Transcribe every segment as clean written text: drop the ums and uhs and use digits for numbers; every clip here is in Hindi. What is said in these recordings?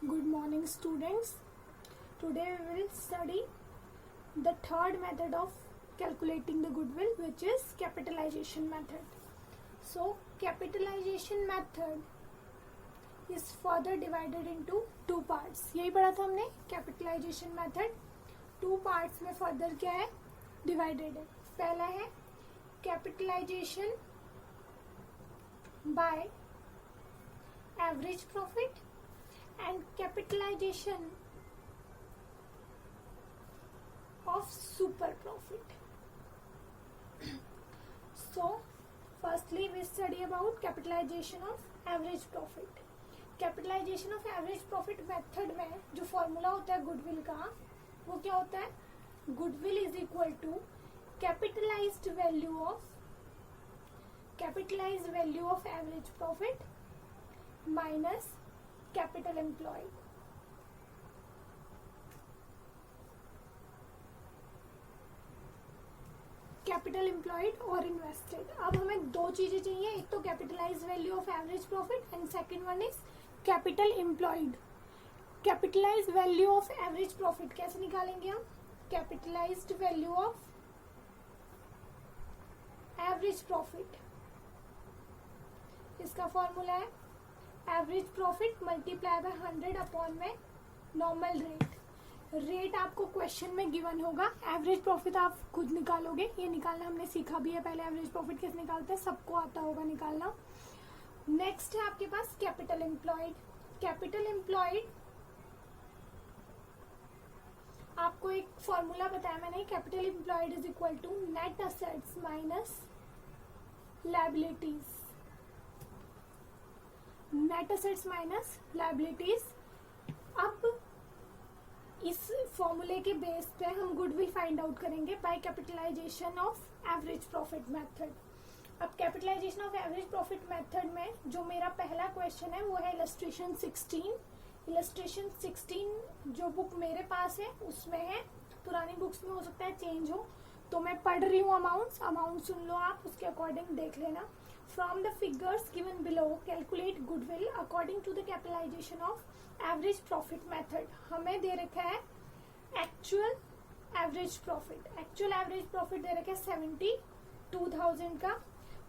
Good morning, students. Today we will study the third method of calculating the goodwill, which is capitalization method. So, capitalization method is further divided into two parts. यही पढ़ा था हमने. Capitalization method two parts में further क्या है, divided है. पहला है capitalization by average profit and capitalization of super profit. So firstly we study about capitalization of average profit. Capitalization of average profit method में जो फॉर्मूला होता है गुडविल का, वो क्या होता है? Goodwill is equal to capitalised value of average profit minus capital employed. Capital employed और इन्वेस्टेड. अब हमें दो चीजें चाहिए, एक तो capitalise value of average profit and second one is capital employed. Capitalise value of average profit कैसे निकालेंगे हम? Capitalised value of average profit, इसका फॉर्मूला है average profit multiply by 100 upon में नॉर्मल रेट आपको क्वेश्चन में गिवन होगा. एवरेज प्रॉफिट आप खुद निकालोगे, ये निकालना हमने सीखा भी है पहले. एवरेज प्रॉफिट कैसे निकालते हैं सबको आता होगा निकालना. नेक्स्ट है आपके पास कैपिटल एम्प्लॉयड. कैपिटल एम्प्लॉयड आपको एक फॉर्मूला बताया मैंने. Capital employed is equal to net assets minus liabilities. Net assets minus liabilities. अब इस फॉर्मूले के बेस पे हम गुडविल फाइंड आउट करेंगे by capitalisation of average profit method. अब capitalization of average profit method में जो मेरा पहला क्वेश्चन है वो है इलस्ट्रेशन 16. इलस्ट्रेशन 16 जो बुक मेरे पास है उसमें है, पुरानी बुक्स में हो सकता है चेंज हो, तो मैं पढ़ रही हूँ. अमाउंट सुन लो आप, उसके अकॉर्डिंग देख लेना. From the figures given below, calculate goodwill according to the capitalization of average profit method. हमें दे रखा है actual average profit. actual average profit दे रखा है 72,000 का.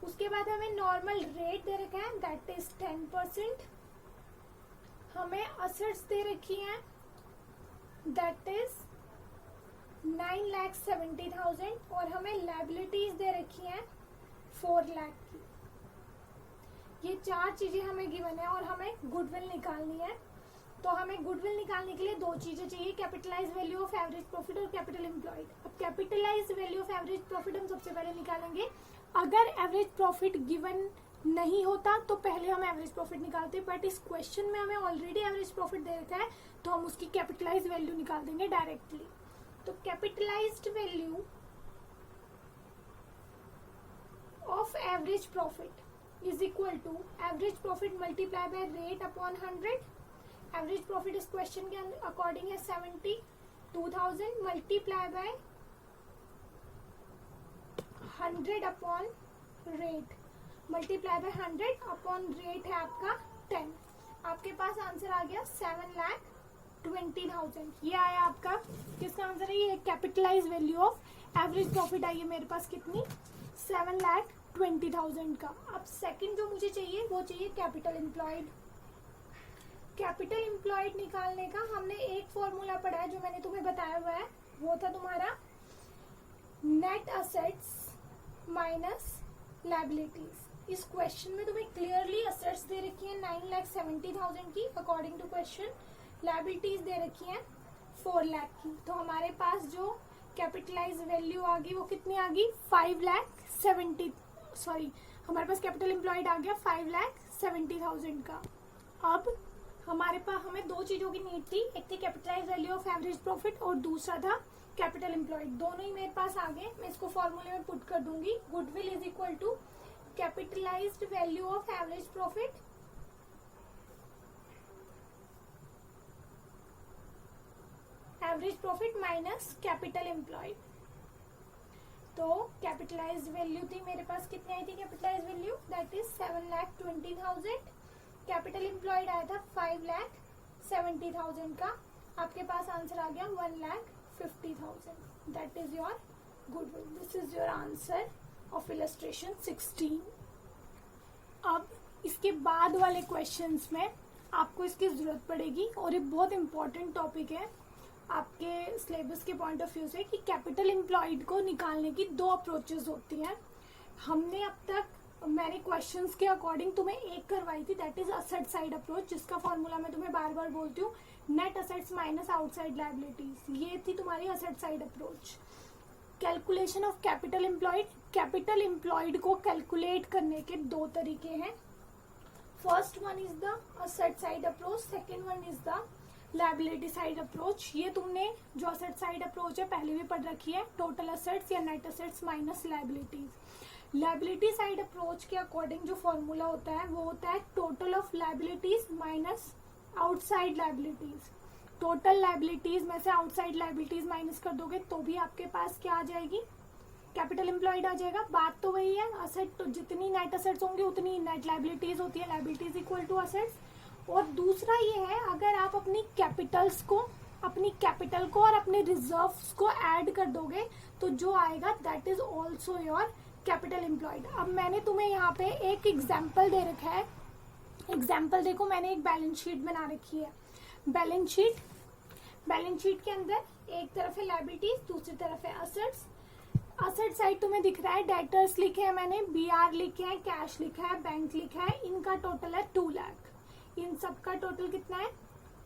उसके बाद हमें normal rate दे रखा है that is 10%. हमें assets दे रखी हैं that is 9,70,000 और हमें liabilities दे रखी हैं 4 लाख की. ये चार चीजें हमें गिवन है और हमें गुडविल निकालनी है. तो हमें गुडविल निकालने के लिए दो चीजें चाहिए, capitalise value of average profit और कैपिटल एम्प्लॉयड. अब capitalise value of average profit हम सबसे पहले निकालेंगे. अगर एवरेज प्रॉफिट गिवन नहीं होता तो पहले हम एवरेज प्रॉफिट निकालते, बट इस क्वेश्चन में हमें ऑलरेडी एवरेज प्रॉफिट दे रखा है तो हम उसकी कैपिटलाइज वैल्यू निकाल देंगे डायरेक्टली. तो capitalised value of average profit is equal to average profit multiply by rate upon 100. average profit इस क्वेश्चन के अकॉर्डिंग है 72,000 multiply by 100 upon rate. multiply by 100 upon rate है आपका 10. आपके पास आंसर आ गया 7,20,000. ये आया आपका किसका आंसर है? ये capitalize value of average profit आई है मेरे पास कितनी? 7,20,000 का. अब सेकंड जो मुझे चाहिए वो चाहिए कैपिटल एम्प्लॉयड. कैपिटल एम्प्लॉयड निकालने का हमने एक फॉर्मूला पढ़ा है जो मैंने तुम्हें बताया हुआ है, वो था तुम्हारा नेट असेट्स माइनस लायबिलिटीज. इस क्वेश्चन में तुम्हें क्लियरली असेट्स दे रखी है 9,70,000 की अकॉर्डिंग टू क्वेश्चन. लायबिलिटीज दे रखी है 4 लाख की. तो हमारे पास जो कैपिटलाइज वैल्यू आ गई वो कितनी आ गई? 5,70,000. सॉरी, हमारे पास कैपिटल एम्प्लॉयड आ गया 5,70,000 का. अब हमारे पास हमें दो चीजों की नीड थी, एक थी capitalise value of average profit और दूसरा था कैपिटल एम्प्लॉयड. दोनों ही मेरे पास आ गए. मैं इसको फॉर्मूले में पुट कर दूंगी. Goodwill is equal to capitalised value of average profit minus capital employed. तो कैपिटलाइज्ड वैल्यू थी मेरे पास, कितनी आई थी capitalised value? That is 7,20,000. Capital employed आया था 70,000 का आपके पास आंसर आ गया 1,50,000. That is your goodwill. This is your answer of illustration 16. अब इसके बाद वाले क्वेश्चंस में आपको इसकी जरूरत पड़ेगी और ये बहुत इंपॉर्टेंट टॉपिक है आपके सिलेबस के पॉइंट ऑफ व्यू से कि कैपिटल एम्प्लॉयड को निकालने की दो अप्रोचेस होती हैं. हमने अब तक मैंने क्वेश्चंस के अकॉर्डिंग तुम्हें एक करवाई थी, that is asset side approach, जिसका फॉर्मूला मैं तुम्हें बार बार बोलती हूँ, net assets minus outside liabilities. ये थी तुम्हारी asset side approach. Calculation of capital employed. Capital employed को कैलकुलेट करने के दो तरीके हैं. First one is the asset side approach, second one is the liability side approach. ये तुमने जो असेट साइड अप्रोच है पहले भी पढ़ रखी है, टोटल असेट्स या net assets minus liabilities. Liability side approach के अकॉर्डिंग जो फॉर्मूला होता है वो होता है total of liabilities minus outside liabilities. Total liabilities में से आउटसाइड लायबिलिटीज माइनस कर दोगे तो भी आपके पास क्या आ जाएगी, कैपिटल एम्प्लॉयड आ जाएगा. बात तो वही है, असेट तो जितनी नेट असेट्स होंगे उतनी नेट लायबिलिटीज होती है, लायबिलिटीज इक्वल टू असेट्स. और दूसरा ये है, अगर आप अपनी कैपिटल को और अपने रिजर्व्स को ऐड कर दोगे तो जो आएगा that is also your capital employed. अब मैंने तुम्हें यहाँ पे एक एग्जाम्पल दे रखा है. एग्जाम्पल देखो, मैंने एक बैलेंस शीट बना रखी है. बैलेंस शीट के अंदर एक तरफ है लायबिलिटीज, दूसरी तरफ है असेट्स. असेट साइड तुम्हें दिख रहा है, डेटर्स लिखे हैं मैंने, BR लिखे हैं, कैश लिखा है, बैंक लिखा है. इनका टोटल है 2 लाख. इन सबका टोटल कितना है,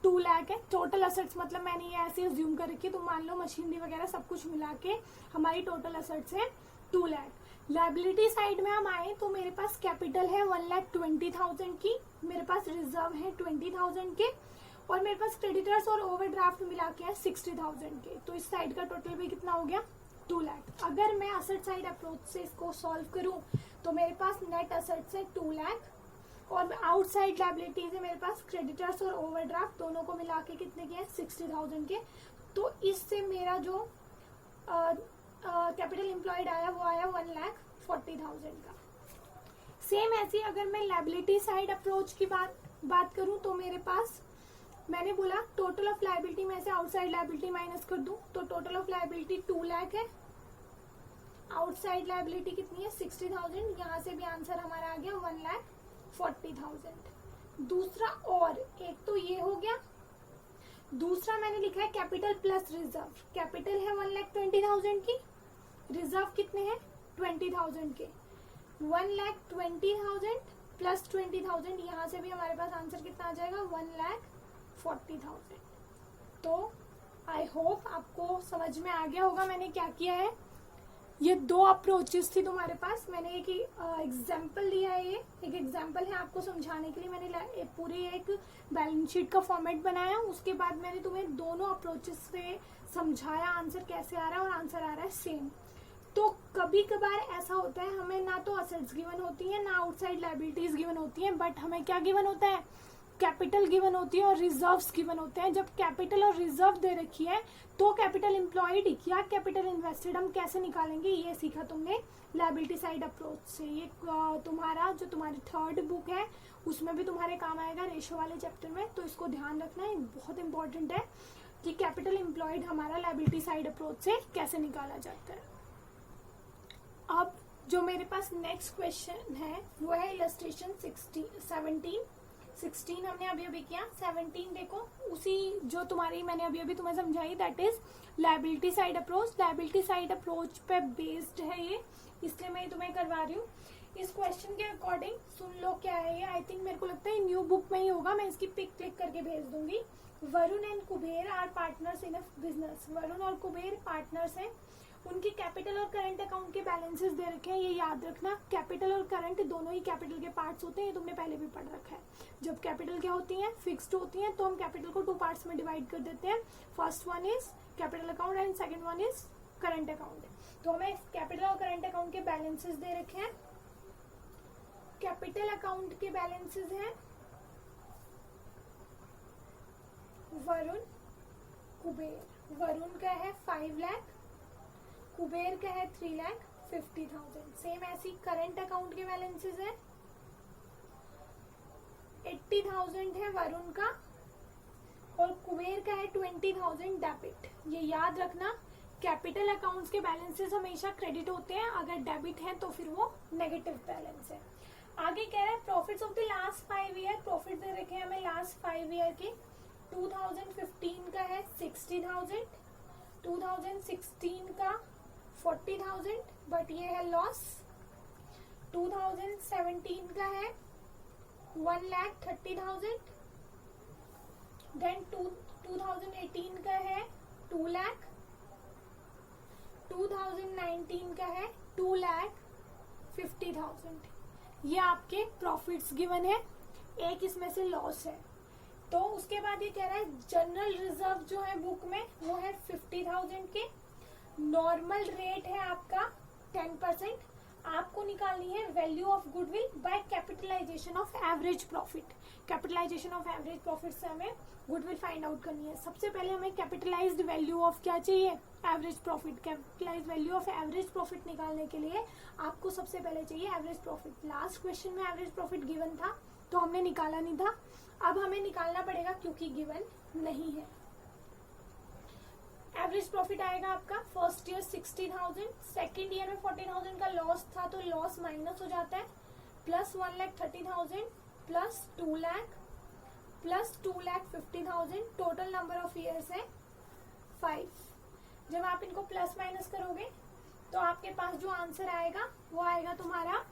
2 लाख है. टोटल असेट्स मतलब मैंने ये ऐसे अज्यूम कर रखी है, तो मान लो मशीनरी वगैरह सब कुछ मिला के हमारी टोटल असेट्स है 2 लाख. लायबिलिटी साइड में हम आए तो मेरे पास कैपिटल है 1,20,000 की, मेरे पास रिजर्व है 20,000 के, और मेरे पास क्रेडिटर्स और ओवरड्राफ्ट मिला के है 60,000 के. तो इस साइड का टोटल भी कितना हो गया, 2 लाख. अगर मैं असेट साइड अप्रोच से इसको सॉल्व करूं तो मेरे पास नेट असेट्स है 2 लाख और आउटसाइड लायबिलिटीज है मेरे पास क्रेडिटर्स और ओवरड्राफ्ट दोनों को मिला के कितने के हैं, 60,000 के. तो इससे मेरा जो कैपिटल एम्प्लॉयड आया वो आया 1,40,000 का. सेम ऐसी अगर मैं लायबिलिटी साइड अप्रोच की बात करूं तो मेरे पास मैंने बोला टोटल ऑफ लायबिलिटी में से आउटसाइड लायबिलिटी माइनस कर दूं तो टोटल ऑफ लायबिलिटी 2 लाख है, आउटसाइड लायबिलिटी कितनी है 60,000. यहाँ से भी आंसर हमारा आ गया 1,40,000. दूसरा और एक तो ये हो गया. दूसरा मैंने लिखा है कैपिटल प्लस रिजर्व. कैपिटल है 1,20,000 की, रिजर्व कितने हैं 20,000 के. 1,20,000 प्लस 20,000, यहाँ से भी हमारे पास आंसर कितना आ जाएगा 1,40,000. तो आई होप आपको समझ में आ गया होगा मैंने क्या किया है. ये दो अप्रोचेस थी तुम्हारे पास. मैंने एक एग्जाम्पल दिया है, ये एक एग्जाम्पल है आपको समझाने के लिए. मैंने पूरी एक बैलेंस शीट का फॉर्मेट बनाया, उसके बाद मैंने तुम्हें दोनों अप्रोचेस से समझाया आंसर कैसे आ रहा है, और आंसर आ रहा है सेम. तो कभी कभार ऐसा होता है हमें ना तो असेट्स गिवन होती है ना आउटसाइड लायबिलिटीज गिवन होती हैं, बट हमें क्या गिवन होता है, कैपिटल गिवन होती है और रिजर्व्स गिवन होते हैं. जब कैपिटल और रिजर्व दे रखी है तो कैपिटल एम्प्लॉयड या कैपिटल इन्वेस्टेड हम कैसे निकालेंगे, ये सीखा तुमने लायबिलिटी साइड अप्रोच से. ये तुम्हारा जो तुम्हारी 3rd बुक है उसमें भी तुम्हारे काम आएगा रेशो वाले चैप्टर में. तो इसको ध्यान रखना है, बहुत इंपॉर्टेंट है कि कैपिटल एम्प्लॉयड हमारा लायबिलिटी साइड अप्रोच से कैसे निकाला जाता है. अब जो मेरे पास नेक्स्ट क्वेश्चन है वो है इलस्ट्रेशन 16 हमने अभी किया. 17 देखो, उसी जो तुम्हारी मैंने अभी तुम्हें समझाई, that is liability side approach. Liability side approach पे बेस्ड है ये, इसलिए मैं तुम्हें करवा रही हूँ. इस क्वेश्चन के अकॉर्डिंग सुन लो क्या है ये. आई थिंक मेरे को लगता है न्यू बुक में ही होगा, मैं इसकी पिक क्लिक करके भेज दूंगी. Varun and Kuber are partners in a business. Varun और कुबेर पार्टनर्स हैं, उनकी कैपिटल और करंट अकाउंट के बैलेंसेस दे रखे हैं. ये याद रखना, कैपिटल और करंट दोनों ही कैपिटल के पार्ट्स होते हैं, ये तुमने पहले भी पढ़ रखा है. जब कैपिटल क्या होती है, फिक्स्ड होती है, तो हम कैपिटल को 2 पार्ट्स में डिवाइड कर देते हैं. First one is capital account and second one is current account. तो हमें कैपिटल और करंट अकाउंट के बैलेंसेस दे रखे हैं. कैपिटल अकाउंट के बैलेंसेस हैं वरुण कुबेर. वरुण का है 5 लाख, कुबेर का है 3,50,000. सेम ऐसी करंट अकाउंट के बैलेंसेस है 80,000 है वरुण का 20,000 डेबिट। ये याद रखना, कैपिटल अकाउंट्स के बैलेंसेस हमेशा क्रेडिट होते हैं, अगर डेबिट है तो फिर वो नेगेटिव बैलेंस है। आगे कह रहा है profits of the last 5 year. Profit दे रखे हैं हमें लास्ट 5 ईयर के। 2015 का है 60,000, 2016 का 40,000, बट ये है लॉस। 2017 का है 1,30,000, देन 2018 का है 2 लाख, 2019 का है 2,50,000। ये आपके प्रॉफिट्स गिवन है, एक इसमें से लॉस है। तो उसके बाद ये कह रहा है जनरल रिजर्व जो है बुक में वो है 50,000 के। नॉर्मल रेट है आपका 10%। आपको निकालनी है value of goodwill by capitalisation of average profit. Capitalisation of average profit से हमें गुडविल फाइंड आउट करनी है। सबसे पहले हमें कैपिटलाइज्ड वैल्यू ऑफ क्या चाहिए, average profit. Capitalised value of average profit निकालने के लिए आपको सबसे पहले चाहिए एवरेज प्रॉफिट। लास्ट क्वेश्चन में एवरेज प्रॉफिट गिवन था तो हमने निकाला नहीं था, अब हमें निकालना पड़ेगा क्योंकि गिवन नहीं है। एवरेज प्रॉफिट आएगा आपका फर्स्ट ईयर 60,000, सेकेंड ईयर में 40,000 का लॉस था तो लॉस माइनस हो जाता है, plus 1,30,000 plus 2 lakh plus 2,50,000। Total number of years है 5। जब आप इनको प्लस माइनस करोगे तो आपके पास जो आंसर आएगा वो आएगा तुम्हारा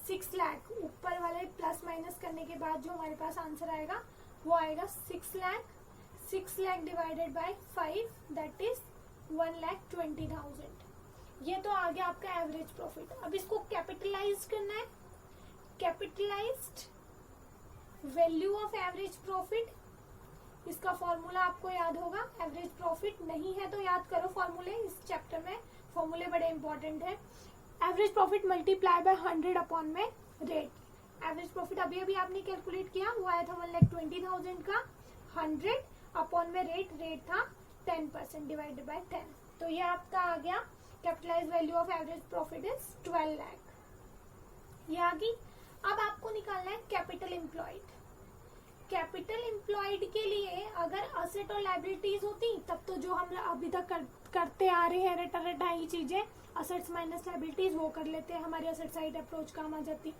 6 लाख। ऊपर वाले प्लस माइनस करने के बाद जो हमारे पास आंसर आएगा वो आएगा 6 lakh. 6 lakh divided by 5 that is 1,20,000। ये तो आ गया आपका एवरेज प्रॉफिट। अब इसको कैपिटलाइज करना है। Capitalised value of average profit, इसका फॉर्मूला आपको याद होगा। एवरेज प्रॉफिट नहीं है तो याद करो फॉर्मूले, इस चैप्टर में फॉर्मूले बड़े इंपॉर्टेंट है। Average profit multiply by 100 upon में रेट। एवरेज प्रॉफिट अभी अभी आपने कैलकुलेट किया, वो आया था 1,20,000 का। 100 अपॉन में रेट था 10% डिवाइडेड बाय 10। तो ये आपका आ गया capitalise value of average profit is 12 lakh. ये आ गई। अब आपको निकालना है कैपिटल एम्प्लॉयड। कैपिटल एम्प्लॉयड के लिए अगर असेट और लायबिलिटीज होती तब तो जो हम अभी तक करते आ रहे हैं रटा ही चीजें, असेट्स माइनस लायबिलिटीज वो कर लेते हैं, हमारे असेट साइड अप्रोच काम आ जाती।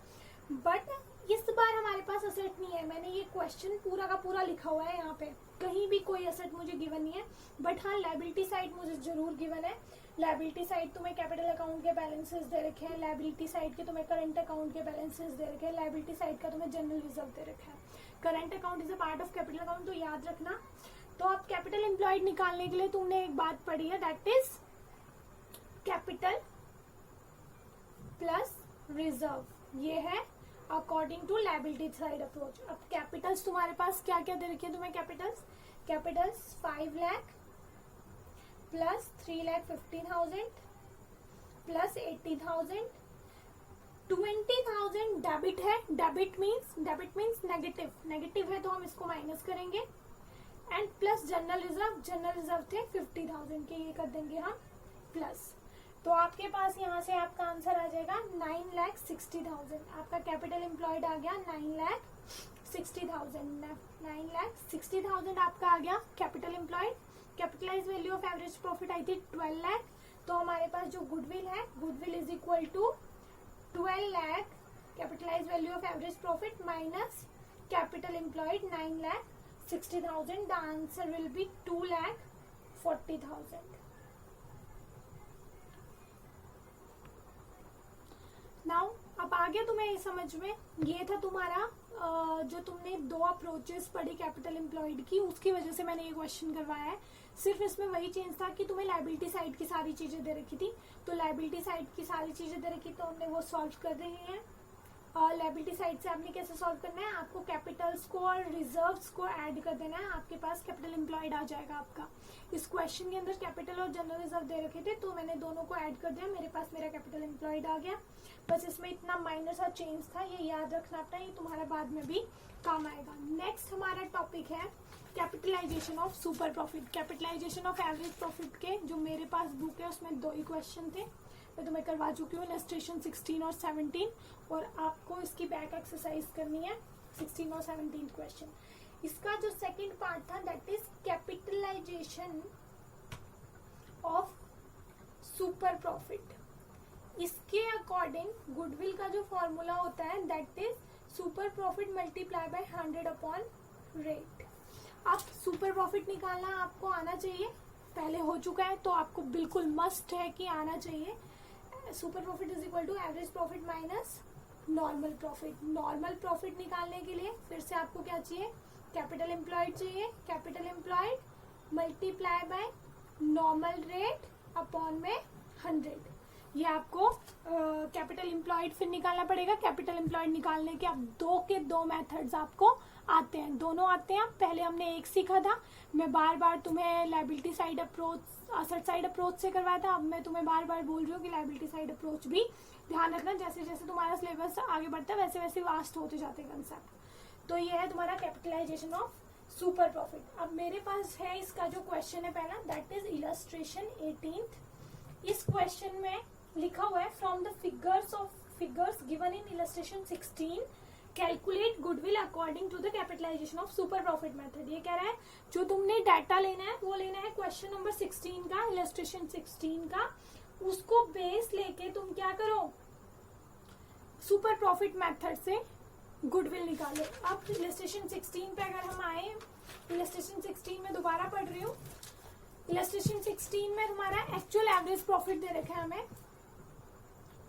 बट इस बार हमारे पास असेट नहीं है। मैंने ये क्वेश्चन पूरा का पूरा लिखा हुआ है यहाँ पे, कहीं भी कोई असेट मुझे गिवन नहीं है, बट हाँ लायबिलिटी साइड मुझे जरूर गिवन है। लायबिलिटी साइड तुम्हें कैपिटल अकाउंट के बैलेंसेस दे रखे हैं, लायबिलिटी साइड के तुम्हें करंट अकाउंट के बैलेंसेस दे रखे हैं, लायबिलिटी साइड का तुम्हें जनरल रिजर्व दे रखा है। Current account is a part of capital account तो याद रखना। तो अब कैपिटल एम्प्लॉयड निकालने के लिए तुमने एक बात पढ़ी है, that is capital plus reserve. ये है according to liability side approach. अब कैपिटल्स तुम्हारे पास क्या क्या दे रखे हैं तुम्हें, capitals 5 lakh plus 3,50,000 plus 80,000। 20,000 debit है। डेबिट मीन्स नेगेटिव है तो हम इसको माइनस करेंगे। एंड प्लस जनरल रिजर्व थे 50,000 के, ये कर देंगे हम प्लस। तो आपके पास यहाँ से आपका आंसर आ जाएगा 9,60,000। आपका कैपिटल एम्प्लॉयड आ गया 9,60,000। 9,60,000 आपका आ गया capital employed. Capitalise value of average profit आई थी 12 लाख। तो हमारे पास जो गुडविल है, goodwill is equal to 12 lakh capitalize value of average profit minus capital employed 9,60,000। The answer will be 2,40,000। Now अब आ गया तुम्हें समझ में। ये था तुम्हारा जो तुमने 2 अप्रोचेस पढ़ी कैपिटल एम्प्लॉयड की, उसकी वजह से मैंने ये क्वेश्चन करवाया है। सिर्फ इसमें वही चेंज था कि तुम्हें लायबिलिटी साइड की सारी चीजें दे रखी थी, तो लायबिलिटी साइड की सारी चीजें दे रखी तो हमने वो सॉल्व कर रहे हैं। और लायबिलिटी साइड से आपने कैसे सॉल्व करना है, आपको कैपिटल्स को और रिजर्व्स को ऐड कर देना है, आपके पास कैपिटल एम्प्लॉयड आ जाएगा आपका। इस क्वेश्चन के अंदर कैपिटल और जनरल रिजर्व दे रखे थे तो मैंने दोनों को ऐड कर दिया, मेरे पास मेरा कैपिटल एम्प्लॉयड आ गया। बस इसमें इतना माइनर सा चेंज था, ये याद रखना अपना, ये तुम्हारा बाद में भी काम आएगा। नेक्स्ट हमारा टॉपिक है capitalisation of super profit. Capitalisation of average profit के जो मेरे पास बुक है उसमें 2 ही क्वेश्चन थे, मैं तुम्हें करवा चुकी हूँ इलस्ट्रेशन 16 और 17, और आपको इसकी बैक एक्सरसाइज करनी है 16 और 17 क्वेश्चन। इसका जो सेकंड पार्ट था that is capitalisation of super profit. इसके अकॉर्डिंग गुडविल का जो फॉर्मूला होता है that is super profit multiply by 100 upon rate. अब सुपर प्रॉफिट निकालना आपको आना चाहिए, पहले हो चुका है तो आपको बिल्कुल मस्ट है कि आना चाहिए। Super profit is equal to average profit minus normal profit. Normal profit निकालने के लिए फिर से आपको क्या चाहिए, कैपिटल एम्प्लॉयड चाहिए। Capital employed multiply by normal rate upon में 100। ये आपको कैपिटल एम्प्लॉयड फिर निकालना पड़ेगा। कैपिटल एम्प्लॉयड निकालने के अब दो मेथड्स आपको आते हैं, दोनों आते हैं। पहले हमने एक सीखा था, मैं बार बार तुम्हें liability side approach, asset side approach से करवाया था। अब मैं तुम्हें बार बार बोल रही हूँ कि लायबिलिटी साइड अप्रोच भी ध्यान रखना, जैसे जैसे तुम्हारा सिलेबस आगे बढ़ता है वैसे वैसे वास्ट होते जाते हैं कंसेप्ट। तो ये है तुम्हारा कैपिटलाइजेशन ऑफ सुपर प्रॉफिट। अब मेरे पास है इसका जो क्वेश्चन है पहला दैट इज इलस्ट्रेशन 18। इस क्वेश्चन में लिखा हुआ है from the figures given in illustration 16 calculate goodwill according to the capitalisation of super profit method. ये कह रहा है जो तुमने डाटा लेना है वो लेना है क्वेश्चन नंबर 16 का, इलस्ट्रेशन 16 का। उसको बेस लेके तुम क्या करो, सुपर प्रॉफिट मेथड से गुडविल निकालो। अब इलस्ट्रेशन 16 पे अगर हम आए, इलस्ट्रेशन 16 में दोबारा पढ़ रही हूँ। इलस्ट्रेशन 16 में तुम्हारा एक्चुअल एवरेज प्रॉफिट दे रखा है हमें।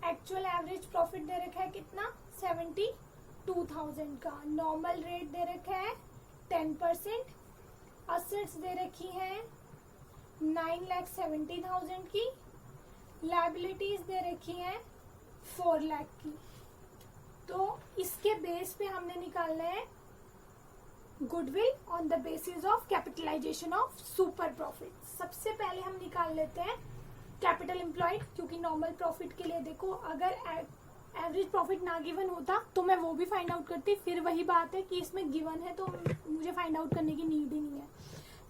एक्चुअल एवरेज प्रॉफिट दे रखा है कितना, 72,000 का। नॉर्मल रेट दे रखा है 10%। असेट्स दे रखी है 9,70,000 की। लायबिलिटीज दे रखी है 4 लाख की। तो इसके बेस पे हमने निकालना है goodwill on the basis of capitalisation of super profit. सबसे पहले हम निकाल लेते हैं कैपिटल एम्प्लॉयड, क्योंकि नॉर्मल प्रॉफिट के लिए देखो अगर एवरेज प्रॉफिट ना गिवन होता तो मैं वो भी फाइंड आउट करती। फिर वही बात है कि इसमें गिवन है तो मुझे फाइंड आउट करने की नीड ही नहीं है।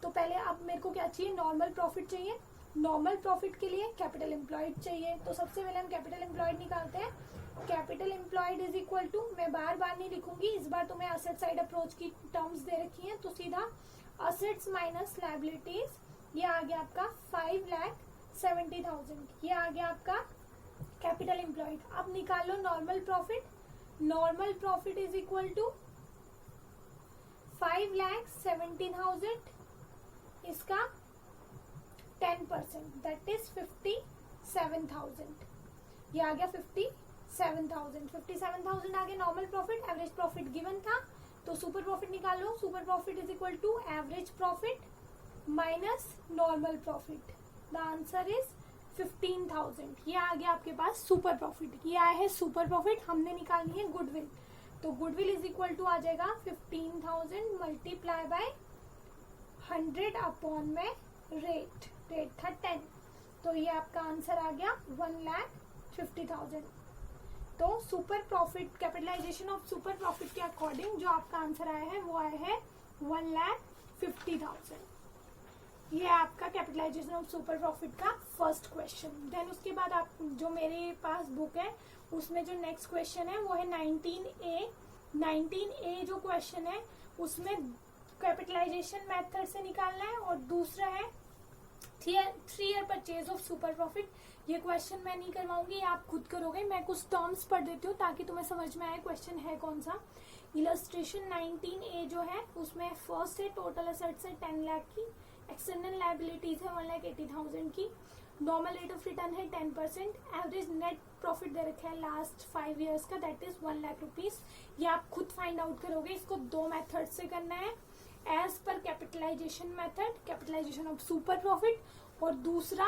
तो पहले अब मेरे को क्या चाहिए, नॉर्मल प्रॉफिट चाहिए। नॉर्मल प्रॉफिट के लिए कैपिटल एम्प्लॉयड चाहिए। तो सबसे पहले हम कैपिटल एम्प्लॉयड निकालते हैं। Capital employed is equal to, मैं बार बार नहीं लिखूंगी, इस बार तुम्हें असेट साइड अप्रोच की टर्म्स दे रखी हैं तो सीधा असेट्स माइनस लायबिलिटीज, ये आ गया आपका 5,70,000। ये आ गया आपका कैपिटल एम्प्लॉयड। अब निकालो normal profit. Normal profit is equal to 5,70,000, इसका 10% दैट इज 57,000। ये आ गया 57,000। 57,000 आ गया normal profit. Average profit given था तो सुपर प्रॉफिट निकालो। Super profit is equal to average profit minus normal profit. The answer is 15,000। ये आ गया आपके पास सुपर प्रॉफिट। ये आया है सुपर प्रॉफिट। हमने निकालनी है गुडविल, तो गुडविल इज इक्वल टू आ जाएगा 15,000 मल्टीप्लाई बाय 100 अपॉन में रेट था 10। तो ये आपका आंसर आ गया 1,50,000। तो super profit capitalisation of super profit के अकॉर्डिंग जो आपका आंसर आया है वो आया है 1,50,000। ये आपका कैपिटलाइजेशन ऑफ सुपर प्रॉफिट का फर्स्ट क्वेश्चन। देन उसके बाद आप जो मेरे पास बुक है उसमें जो नेक्स्ट क्वेश्चन है वो है 19A। 19A जो क्वेश्चन है उसमें कैपिटलाइजेशन मेथड से निकालना है और दूसरा है 3 year purchase of super profit. ये क्वेश्चन मैं नहीं करवाऊंगी, आप खुद करोगे। मैं कुछ टर्म्स पढ़ देती हूँ ताकि तुम्हें समझ में आए क्वेश्चन है कौन सा। इलस्ट्रेशन 19A जो है उसमें फर्स्ट है टोटल असेट्स है 10 लाख की। एक्सटर्नल लायबिलिटीज है 1,80,000 की। नॉर्मल रेट ऑफ रिटर्न है 10%। एवरेज नेट प्रॉफिट दे रखा है लास्ट 5 ईयर्स का दैट इज 1 लाख रुपीज। ये आप खुद फाइंड आउट करोगे। इसको 2 मेथड से करना है, as per capitalisation method, capitalisation of super profit, और दूसरा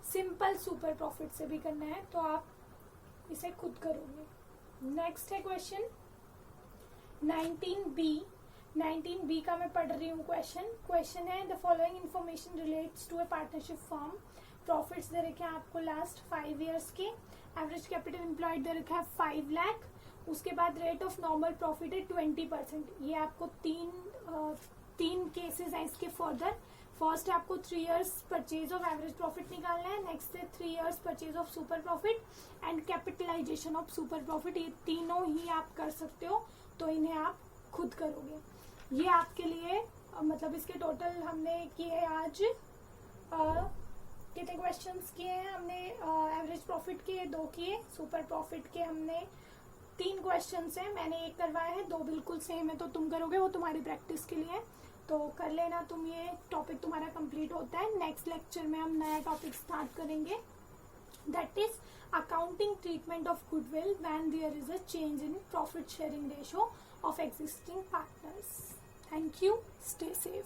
सिंपल सुपर प्रॉफिट से भी करना है। तो आप इसे खुद करोगे। नेक्स्ट है क्वेश्चन 19B। 19B का मैं पढ़ रही हूँ क्वेश्चन है the following information relates to a partnership firm. Profits दे रखे हैं आपको लास्ट 5 ईयर्स के। एवरेज कैपिटल एम्प्लॉयड दे रखा है 5 लाख। उसके बाद रेट ऑफ नॉर्मल प्रॉफिट है 20%। ये आपको तीन केसेस हैं इसके फर्दर। फर्स्ट है आपको 3 years purchase of average profit निकालना है। नेक्स्ट है 3 years purchase of super profit and capitalisation of super profit. ये तीनों ही आप कर सकते हो, तो इन्हें आप खुद करोगे। ये आपके लिए मतलब इसके टोटल हमने किए आज कितने क्वेश्चंस किए हैं हमने? एवरेज प्रॉफिट के 2 किए, सुपर प्रॉफिट के हमने 3 क्वेश्चंस हैं, मैंने 1 करवाया है, 2 बिल्कुल सेम है तो तुम करोगे, वो तुम्हारी प्रैक्टिस के लिए। तो कर लेना तुम, ये टॉपिक तुम्हारा कंप्लीट होता है। नेक्स्ट लेक्चर में हम नया टॉपिक स्टार्ट करेंगे, that is accounting treatment of goodwill when there is a change in profit sharing ratio of existing partners. Thank you, stay safe.